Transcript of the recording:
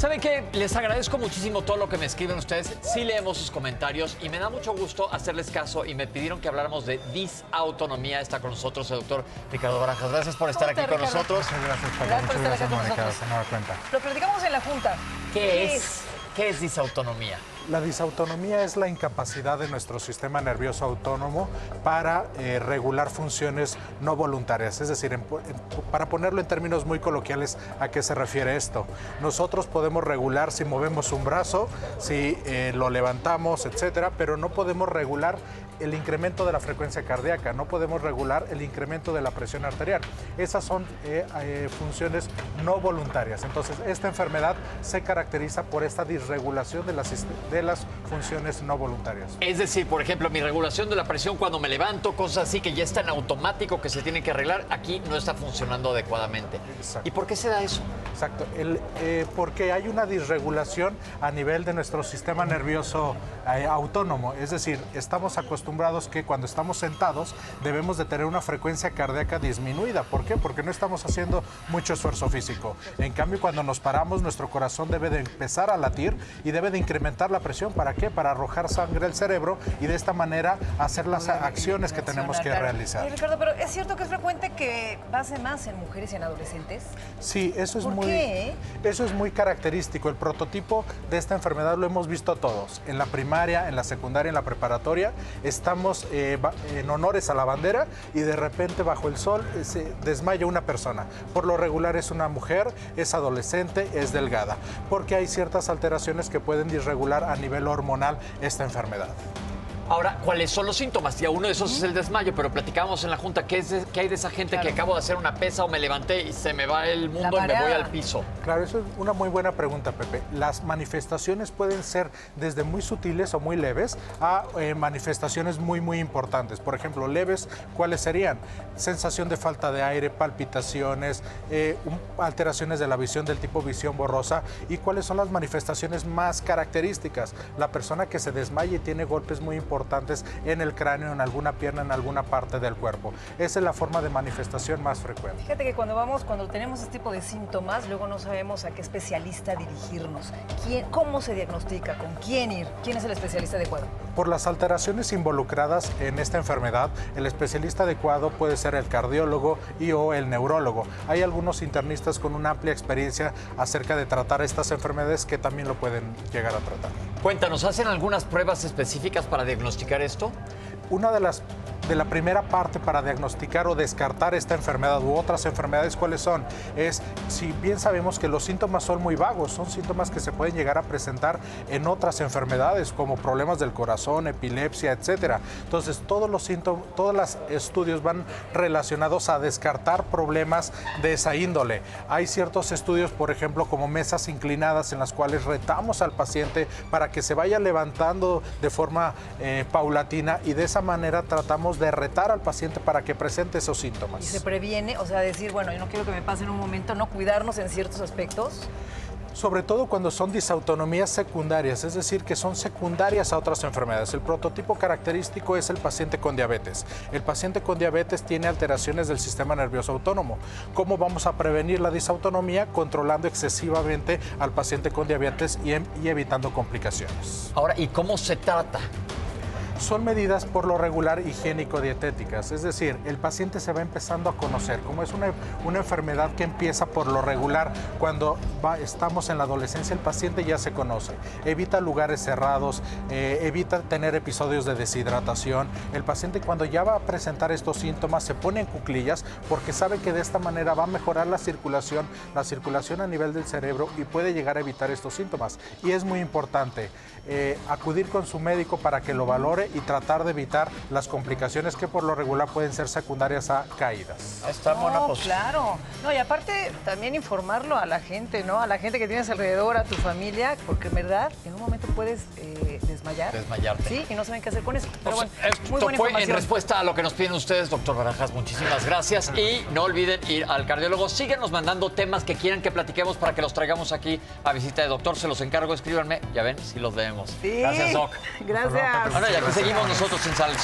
¿Saben qué? Les agradezco muchísimo todo lo que me escriben ustedes. Sí leemos sus comentarios y me da mucho gusto hacerles caso y me pidieron que habláramos de disautonomía. Está con nosotros el doctor Ricardo Barajas. Gracias por estar aquí con nosotros. Muchas gracias, Paco. Gracias por Muchas estar gracias, acá con Mónica. nosotros. Se me da cuenta. Lo platicamos en la Junta. ¿Qué es disautonomía? La disautonomía es la incapacidad de nuestro sistema nervioso autónomo para regular funciones no voluntarias. Es decir, para ponerlo en términos muy coloquiales, ¿a qué se refiere esto? Nosotros podemos regular si movemos un brazo, si lo levantamos, etcétera, pero no podemos regular el incremento de la frecuencia cardíaca, no podemos regular el incremento de la presión arterial. Esas son funciones no voluntarias. Entonces, esta enfermedad se caracteriza por esta disregulación de las funciones no voluntarias. Es decir, por ejemplo, mi regulación de la presión cuando me levanto, cosas así que ya está en automático, que se tienen que arreglar, aquí no está funcionando adecuadamente. Exacto. ¿Y por qué se da eso? Exacto, porque hay una disregulación a nivel de nuestro sistema nervioso autónomo, es decir, estamos acostumbrados que cuando estamos sentados debemos de tener una frecuencia cardíaca disminuida. ¿Por qué? Porque no estamos haciendo mucho esfuerzo físico. En cambio, cuando nos paramos, nuestro corazón debe de empezar a latir y debe de incrementar la presión. ¿Para qué? Para arrojar sangre al cerebro y de esta manera hacer las acciones que tenemos que realizar. Ricardo, pero ¿es cierto que es frecuente que pase más en mujeres y en adolescentes? Sí, eso es ¿Por qué? muy característico. El prototipo de esta enfermedad lo hemos visto todos. En la primaria, en la secundaria, en la preparatoria, estamos en honores a la bandera y de repente bajo el sol se desmaya una persona. Por lo regular es una mujer, es adolescente, es delgada, porque hay ciertas alteraciones que pueden disregular a nivel hormonal esta enfermedad. Ahora, ¿cuáles son los síntomas? Ya uno de esos es el desmayo, pero platicábamos en la Junta, ¿qué hay de esa gente que acabo de hacer una pesa o me levanté y se me va el mundo y me voy al piso? Claro, eso es una muy buena pregunta, Pepe. Las manifestaciones pueden ser desde muy sutiles o muy leves a manifestaciones muy importantes. Por ejemplo, leves, ¿cuáles serían? Sensación de falta de aire, palpitaciones, alteraciones de la visión del tipo visión borrosa. ¿Y cuáles son las manifestaciones más características? La persona que se desmaya y tiene golpes muy importantes en el cráneo, en alguna pierna, en alguna parte del cuerpo. Esa es la forma de manifestación más frecuente. Fíjate que cuando tenemos este tipo de síntomas, luego no sabemos a qué especialista dirigirnos. ¿Cómo se diagnostica? ¿Con quién ir? ¿Quién es el especialista adecuado? Por las alteraciones involucradas en esta enfermedad, el especialista adecuado puede ser el cardiólogo o el neurólogo. Hay algunos internistas con una amplia experiencia acerca de tratar estas enfermedades que también lo pueden llegar a tratar. Cuéntanos, ¿hacen algunas pruebas específicas para diagnosticar esto? Una de la primera parte para diagnosticar o descartar esta enfermedad u otras enfermedades, ¿cuáles son? Es, si bien sabemos que los síntomas son muy vagos, son síntomas que se pueden llegar a presentar en otras enfermedades, como problemas del corazón, epilepsia, etcétera. Entonces, todos los estudios van relacionados a descartar problemas de esa índole. Hay ciertos estudios, por ejemplo, como mesas inclinadas, en las cuales retamos al paciente para que se vaya levantando de forma paulatina y de esa manera tratamos de retar al paciente para que presente esos síntomas. ¿Y se previene? O sea, decir, bueno, yo no quiero que me pase en un momento, no cuidarnos en ciertos aspectos. Sobre todo cuando son disautonomías secundarias, es decir, que son secundarias a otras enfermedades. El prototipo característico es el paciente con diabetes. El paciente con diabetes tiene alteraciones del sistema nervioso autónomo. ¿Cómo vamos a prevenir la disautonomía? Controlando excesivamente al paciente con diabetes y evitando complicaciones. Ahora, ¿y cómo se trata? Son medidas por lo regular higiénico-dietéticas, es decir, el paciente se va empezando a conocer. Como es una enfermedad que empieza por lo regular, cuando estamos en la adolescencia, el paciente ya se conoce. Evita lugares cerrados, evita tener episodios de deshidratación. El paciente, cuando ya va a presentar estos síntomas, se pone en cuclillas porque sabe que de esta manera va a mejorar la circulación a nivel del cerebro y puede llegar a evitar estos síntomas. Y es muy importante acudir con su médico para que lo valore y tratar de evitar las complicaciones que por lo regular pueden ser secundarias a caídas. Está No, claro. No, y aparte también informarlo a la gente, ¿no? A la gente que tienes alrededor, a tu familia, porque en verdad en un momento puedes desmayar. Desmayarte. Sí, y no saben qué hacer con eso. Pero bueno, Esto muy buena fue en información. respuesta a lo que nos piden ustedes, doctor Barajas. Muchísimas gracias. Y no olviden ir al cardiólogo. Síganos mandando temas que quieran que platiquemos para que los traigamos aquí a visita de doctor. Se los encargo, escríbanme. Ya ven, si los leemos. Sí. Gracias, doc. Gracias. Bueno, ya que seguimos nosotros en Sal